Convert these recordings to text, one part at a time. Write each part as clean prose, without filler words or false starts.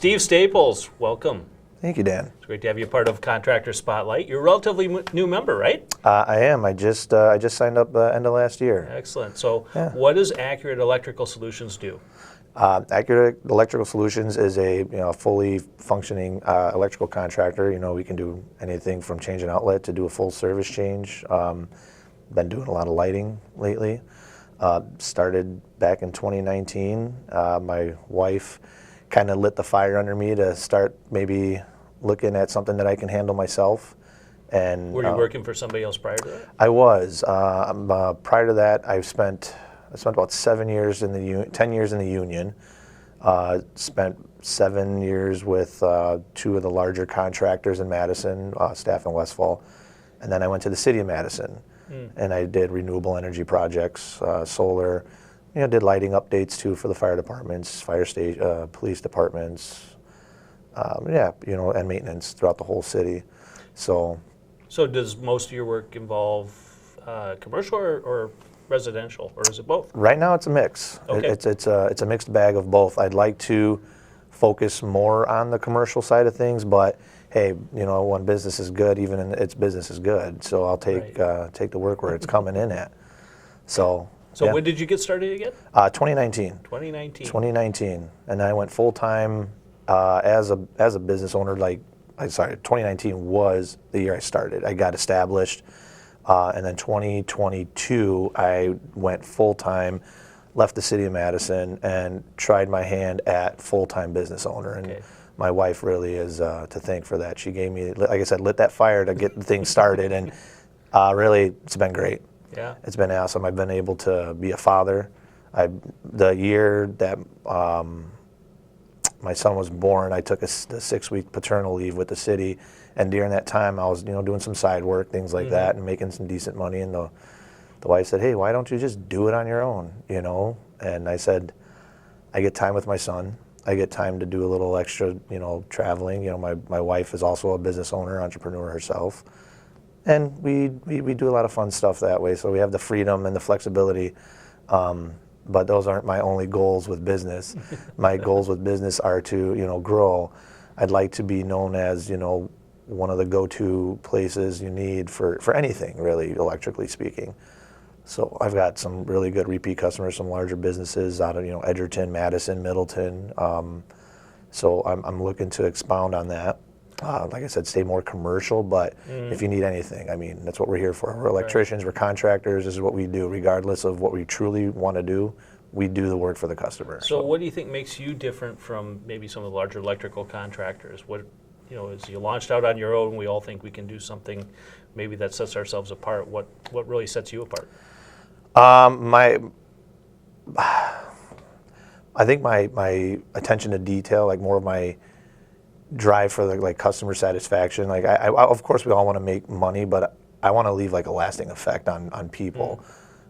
Steve Staples, welcome. Thank you, Dan. It's great to have you part of Contractor Spotlight. You're a relatively new member, right? I am. I just signed up end of last year. Excellent. So what does Accurate Electrical Solutions do? Accurate Electrical Solutions is a fully functioning electrical contractor. We can do anything from change an outlet to do a full service change. Been doing a lot of lighting lately. Started back in 2019. My wife kind of lit the fire under me to start maybe looking at something that I can handle myself. And were you working for somebody else prior to that? I was. Prior to that, I spent about 7 years 10 years in the union. Spent 7 years with two of the larger contractors in Madison, Staff and Westfall, and then I went to the city of Madison, and I did renewable energy projects, solar. Did lighting updates too for the fire departments, fire station, police departments. And maintenance throughout the whole city. So does most of your work involve commercial or residential, or is it both? Right now it's a mix. Okay. It's a mixed bag of both. I'd like to focus more on the commercial side of things, but hey, when business is good, even in its business is good. So I'll take the work where it's coming in at. So when did you get started again? 2019. 2019. 2019, and I went full time as a business owner. 2019 was the year I started. I got established, and then 2022 I went full time, left the city of Madison, and tried my hand at full time business owner. And my wife really is to thank for that. She gave me, like I said, lit that fire to get things started, and really it's been great. Yeah, it's been awesome. I've been able to be a father. The year that my son was born, I took the 6-week paternal leave with the city, and during that time I was doing some side work, things like that, and making some decent money. And the wife said, "Hey, why don't you just do it on your own?" And I said, I get time with my son. I get time to do a little extra, traveling. My wife is also a business owner, entrepreneur herself, and we do a lot of fun stuff that way. So we have the freedom and the flexibility. But those aren't my only goals with business. My goals with business are to, grow. I'd like to be known as, one of the go-to places you need for anything, really, electrically speaking. So I've got some really good repeat customers, some larger businesses out of, Edgerton, Madison, Middleton. So I'm looking to expound on that. Like I said, stay more commercial, but if you need anything, that's what we're here for. We're electricians, we're contractors. This is what we do. Regardless of what we truly want to do, we do the work for the customer. So what do you think makes you different from maybe some of the larger electrical contractors? What, as you launched out on your own, we all think we can do something maybe that sets ourselves apart. What really sets you apart? I think my attention to detail, like more of my drive for the customer satisfaction. I of course we all want to make money, but I want to leave a lasting effect on people.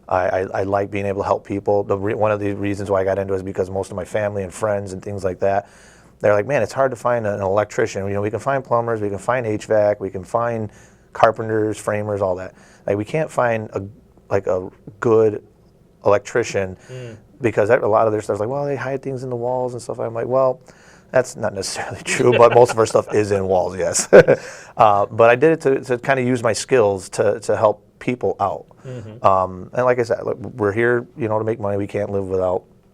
I like being able to help people. One of the reasons why I got into it is because most of my family and friends and things like that, they're like, man, it's hard to find an electrician. We can find plumbers, we can find HVAC, we can find carpenters, framers, all that. We can't find a good electrician because a lot of their stuff's well, they hide things in the walls and stuff. I'm like, well, that's not necessarily true, but most of our stuff is in walls, yes. But I did it to kind of use my skills to help people out. And like I said, we're here, to make money. We can't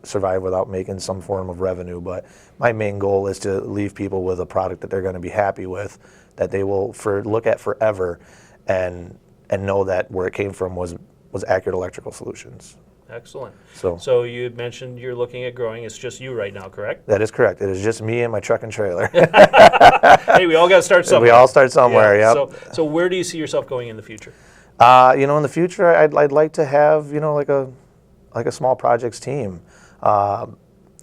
survive without making some form of revenue. But my main goal is to leave people with a product that they're going to be happy with, that they will look at forever, and know that where it came from was Accurate Electrical Solutions. Excellent. So you had mentioned you're looking at growing. It's just you right now, correct? That is correct. It is just me and my truck and trailer. Hey, we all got to start somewhere. We all start somewhere, yeah. So where do you see yourself going in the future? In the future, I'd like to have, like a small projects team.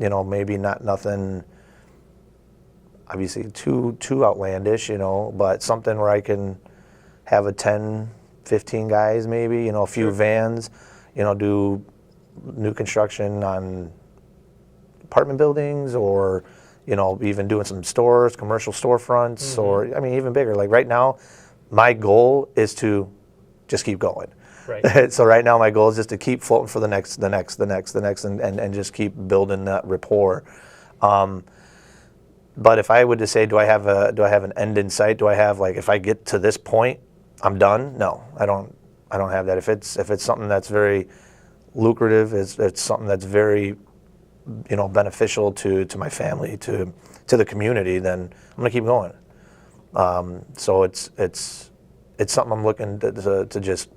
Maybe nothing, obviously too outlandish, but something where I can have a 10, 15 guys maybe, a few vans, do new construction on apartment buildings, or even doing some stores, commercial storefronts, or even bigger. Right now, my goal is to just keep going. Right. So right now my goal is just to keep floating for the next, and just keep building that rapport. But if I would to say, do I have an end in sight? Do I have, like, if I get to this point, I'm done? No, I don't have that. If it's something that's very lucrative, it's something that's very, beneficial to my family, to the community, then I'm gonna keep going. So it's something I'm looking to just,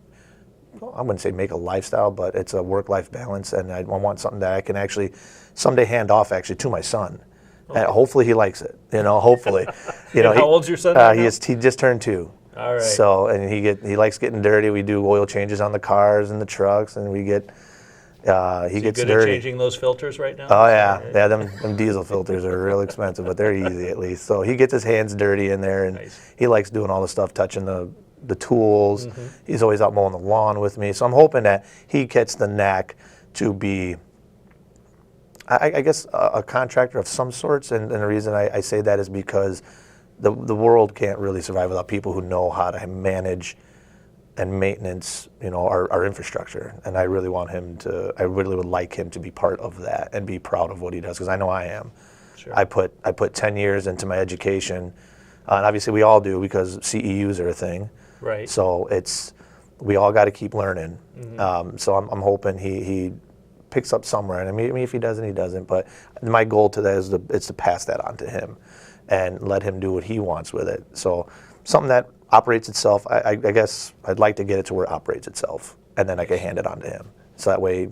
I wouldn't say make a lifestyle, but it's a work-life balance, and I want something that I can actually someday hand off actually to my son. Okay. And hopefully he likes it. Hopefully. How old's your son right now? He just turned 2. All right. So, and he likes getting dirty. We do oil changes on the cars and the trucks, and we get he gets good dirty. At changing those filters right now? Oh yeah, them diesel filters are real expensive, but they're easy at least. So he gets his hands dirty in there, and nice. He likes doing all the stuff, touching the tools. Mm-hmm. He's always out mowing the lawn with me. So I'm hoping that he gets the knack to be, I guess, a contractor of some sorts. And the reason I say that is because the world can't really survive without people who know how to manage and maintenance, our infrastructure. And I really would like him to be part of that and be proud of what he does, because I know I am. Sure. I put 10 years into my education, and obviously we all do, because CEUs are a thing. Right. So we all got to keep learning. Mm-hmm. So I'm hoping he picks up somewhere. And I mean, if he doesn't, he doesn't. But my goal to that is to pass that on to him and let him do what he wants with it. So something that operates itself, I guess I'd like to get it to where it operates itself, and then I can hand it on to him. So that way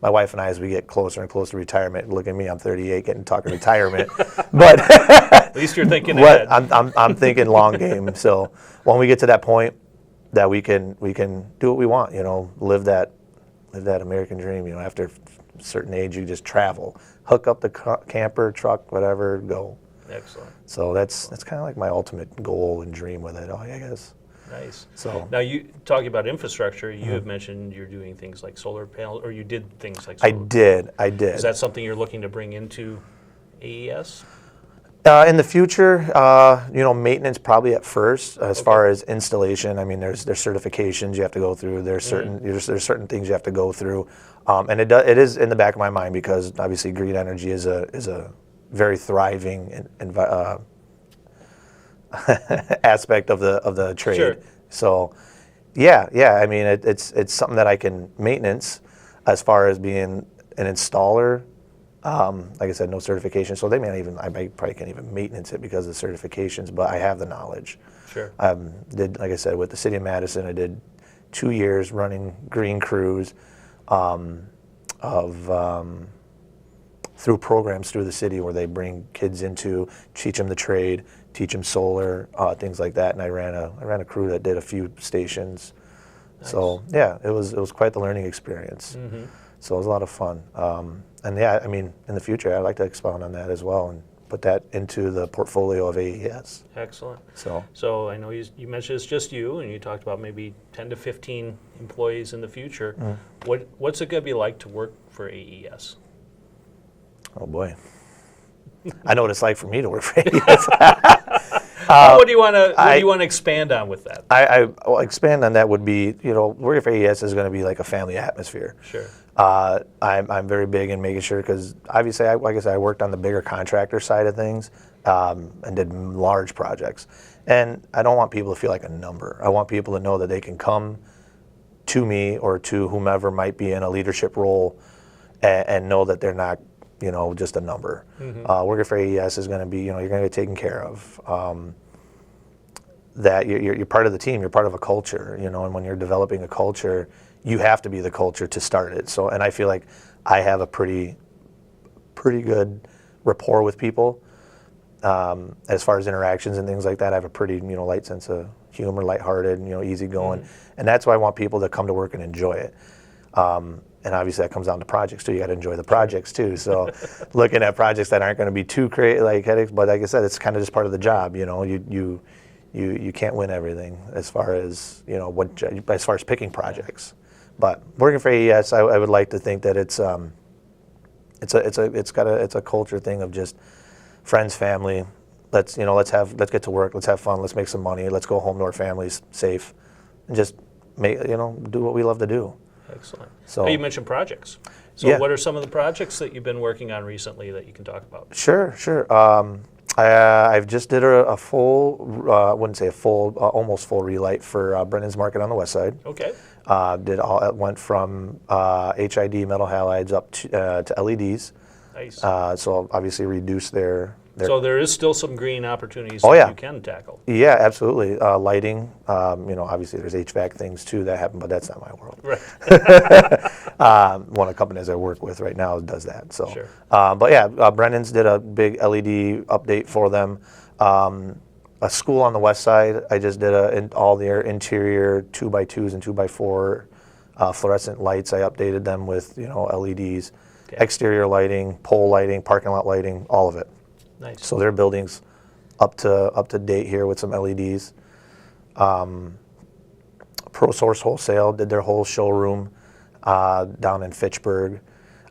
my wife and I, as we get closer and closer to retirement, look at me, I'm 38, talking retirement. But at least you're thinking ahead. I'm thinking long game. So when we get to that point, that we can do what we want, live that American dream. After a certain age, you just travel, hook up the camper, truck, whatever, go. Excellent. So that's kind of like my ultimate goal and dream with it, I guess. Nice. So now, you talking about infrastructure, you have mentioned you're doing things like solar panels, or you did things like solar panels. I did. Is that something you're looking to bring into AES? In the future, maintenance probably at first. As far as installation, I mean, there's certifications you have to go through. There's certain things you have to go through, and it is in the back of my mind, because obviously green energy is a very thriving aspect of the trade. Sure. So, yeah. I mean, it's something that I can maintenance. As far as being an installer, like I said, no certification. So I probably can't even maintenance it because of the certifications. But I have the knowledge. Sure. Like I said, with the city of Madison, I did 2 years running green crews through programs through the city where they bring kids teach them the trade, teach them solar, things like that. And I ran a crew that did a few stations. Nice. So yeah, it was quite the learning experience. Mm-hmm. So it was a lot of fun. And yeah, I mean, in the future, I'd like to expound on that as well and put that into the portfolio of AES. Excellent. So I know you mentioned it's just you, and you talked about maybe 10 to 15 employees in the future. Mm. What's it going to be like to work for AES? Oh boy, I know what it's like for me to work for AES. What do you want to expand on with that? I'll expand on that would be, working for AES is going to be like a family atmosphere. Sure. I'm very big in making sure, because obviously, like I said, I worked on the bigger contractor side of things and did large projects. And I don't want people to feel like a number. I want people to know that they can come to me or to whomever might be in a leadership role and know that they're not, just a number. Mm-hmm. Working for AES is going to be, you're going to get taken care of. That you're part of the team, you're part of a culture, and when you're developing a culture, you have to be the culture to start it. So, and I feel like I have a pretty good rapport with people. As far as interactions and things like that, I have a pretty, light sense of humor, lighthearted, easygoing. Mm-hmm. And that's why I want people to come to work and enjoy it. And obviously that comes down to projects too. You got to enjoy the projects too. So looking at projects that aren't going to be too headaches, but like I said, it's kind of just part of the job. You can't win everything as far as as far as picking projects. But working for AES, I would like to think that it's a culture thing of just friends, family. Let's get to work. Let's have fun. Let's make some money. Let's go home to our families safe, and just do what we love to do. Excellent. So you mentioned projects. So what are some of the projects that you've been working on recently that you can talk about? Sure. I've just did a full, I wouldn't say a full, almost full relight for Brennan's Market on the west side. Okay. It went from HID metal halides up to LEDs. Nice. So obviously reduce their. So there is still some green opportunities Oh, that yeah. you can tackle. Yeah, absolutely. Lighting, obviously there's HVAC things too that happen, but that's not my world. Right. One of the companies I work with right now does that. So, Sure. But yeah, Brennan's did a big LED update for them. A school on the west side, I just did all their interior 2x2s and 2x4 fluorescent lights. I updated them with LEDs, Okay. exterior lighting, pole lighting, parking lot lighting, all of it. Nice. So their building's up to date here with some LEDs. Pro Source Wholesale did their whole showroom down in Fitchburg.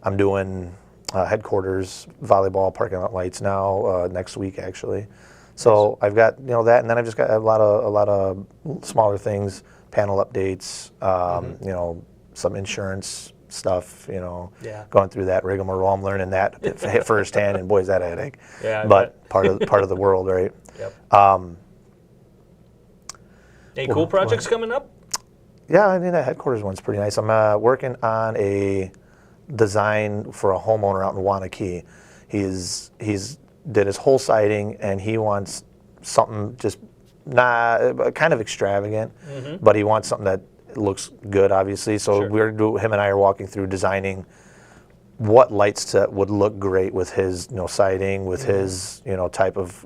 I'm doing headquarters volleyball parking lot lights now next week actually. So I've got that, and then I've just got a lot of smaller things, panel updates, some insurance stuff, Yeah. going through that rigmarole. I'm learning that firsthand, and boy, is that a headache. Yeah, I But bet. part of the world, right? Yep. Any cool projects coming up? Yeah, I mean that headquarters one's pretty nice. I'm working on a design for a homeowner out in Wanakee. He's did his whole siding, and he wants something just not kind of extravagant, but he wants something that looks good, obviously. So Sure. him and I are walking through designing what lights would look great with his siding, with his type of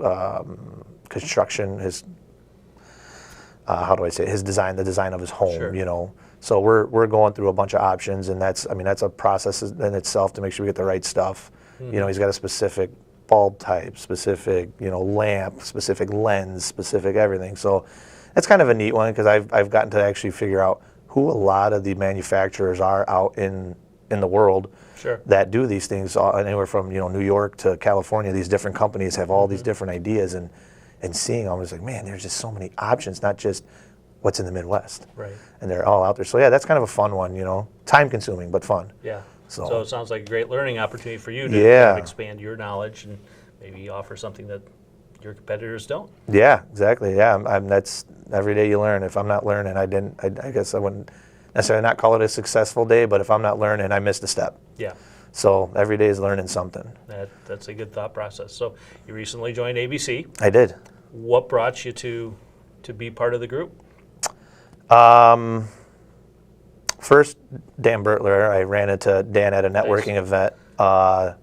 construction, his how do I say it? His design, the design of his home. Sure. So we're going through a bunch of options, and that's a process in itself to make sure we get the right stuff. He's got a specific bulb type, specific lamp, specific lens, specific everything. So that's kind of a neat one because I've gotten to actually figure out who a lot of the manufacturers are out in the world Sure. that do these things, anywhere from New York to California. These different companies have all these different ideas, and seeing them, I was like, man, there's just so many options, not just what's in the Midwest. Right. And they're all out there. So yeah, that's kind of a fun one, time consuming, but fun. Yeah. So- So it sounds like a great learning opportunity for you to Yeah. kind of expand your knowledge and maybe offer something that your competitors don't. Yeah, exactly. Yeah, that's every day you learn. If I'm not learning, I guess I wouldn't necessarily not call it a successful day, but if I'm not learning, I missed a step. Yeah. So every day is learning something. That's a good thought process. So you recently joined ABC. I did. What brought you to be part of the group? First, Dan Bertler. I ran into Dan at a networking event.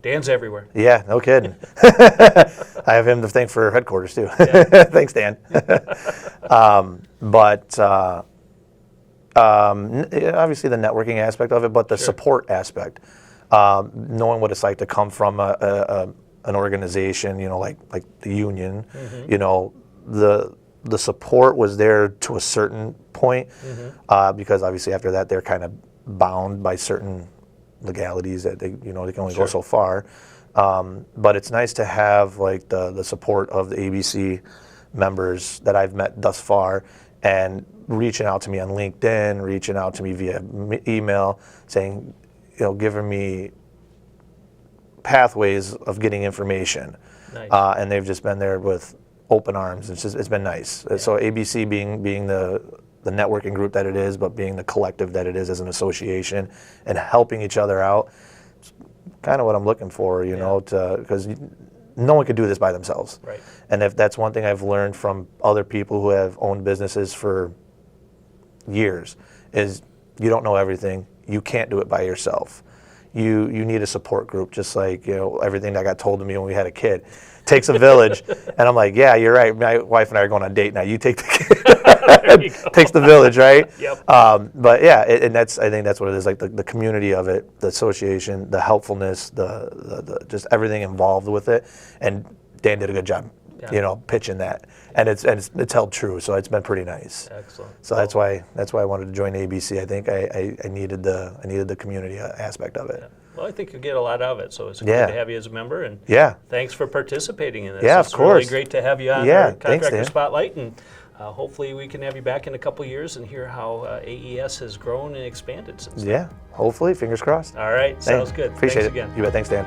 Dan's everywhere. Yeah, no kidding. I have him to thank for headquarters too. Yeah. Thanks, Dan. Obviously the networking aspect of it, but the Sure. support aspect, knowing what it's like to come from an organization, like the union, the support was there to a certain point, because obviously after that they're kind of bound by certain legalities that they can only go Sure. so far. But it's nice to have like the support of the ABC members that I've met thus far, and reaching out to me on LinkedIn, reaching out to me via email, saying, giving me pathways of getting information. Nice. And they've just been there with open arms. It's been nice. So ABC being the networking group that it is, but being the collective that it is as an association, and helping each other out, it's kind of what I'm looking for, because no one could do this by themselves. Right. And if that's one thing I've learned from other people who have owned businesses for years, is you don't know everything. You can't do it by yourself. You need a support group, just like everything that got told to me when we had a kid. Takes a village, and I'm like, yeah, you're right. My wife and I are going on a date now. You take the There you go. takes the village, right? Yep. But yeah, and I think that's what it is. Like the community of it, the association, the helpfulness, the just everything involved with it. And Dan did a good job, Yeah. pitching that, and it's held true. So it's been pretty nice. Excellent. So that's why I wanted to join ABC. I think I needed the community aspect of it. Well, I think you'll get a lot out of it. So it's Yeah. good to have you as a member, and Yeah. thanks for participating in this. Yeah, of It's course. really great to have you on Yeah, our thanks, Contractor Dan. Spotlight, and hopefully we can have you back in a couple years and hear how AES has grown and expanded since then. Yeah. Hopefully, fingers crossed. All right, sounds good. Appreciate Thanks it. again. You bet. Thanks, Dan.